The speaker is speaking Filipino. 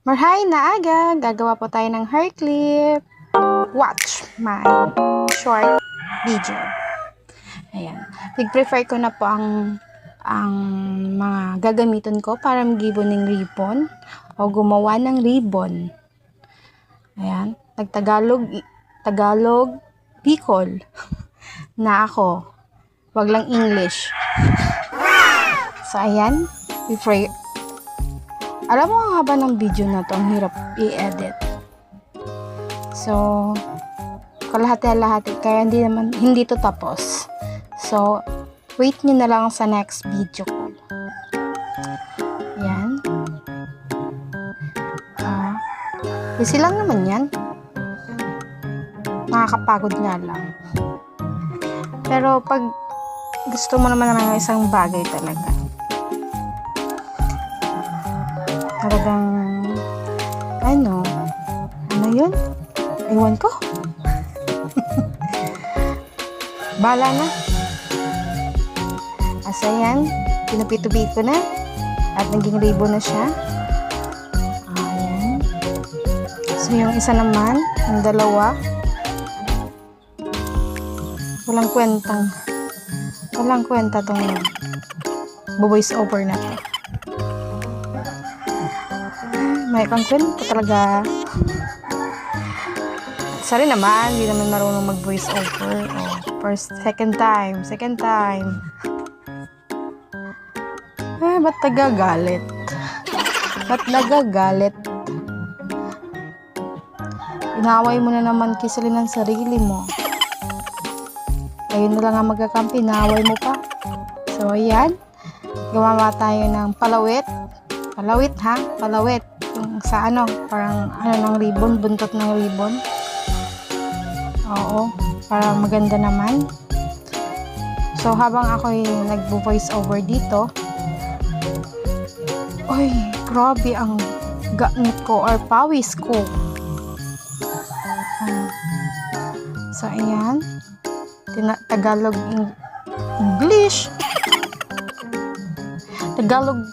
Marhay na aga! Gagawa po tayo ng hair clip. Watch my short video. Ayan. Nag-prefer ko na po ang mga gagamitin ko para mag-gibo ng ribbon o gumawa ng ribbon. Ayan. Tagalog, Bicol na ako. Wag lang English. So, ayan. Alam mo, ang haba ng video na to, ang hirap i-edit. So, kalahati-lahati, kaya hindi to tapos. So, wait nyo na lang sa next video ko. Yan. Easy lang naman yan. Nakakapagod nga lang. Pero pag gusto mo naman ng isang bagay talaga, talagang ano yun? Ewan ko. Bala na. Asa yan, pinupitubit ko na at naging ribbon na siya. Ayan. So yung isa naman, yung dalawa, walang kwenta tong voice over na to. May pangkwento talaga. Sorry naman, hindi naman marunong mag voice over. Second time. Ba't nagagalit? Inaway mo na naman kisali ng sarili mo. Ayun na lang ang magkakampi, inaway mo pa. So, ayan. Gumawa tayo ng palawit. Palawit. Yung sa parang ng ribbon, buntot ng ribbon. Oo, para maganda naman. So, habang ako'y nagbo-voice over dito, oy, grabe ang ganit ko or pawis ko. So, ayan. Tagalog, English. Tagalog,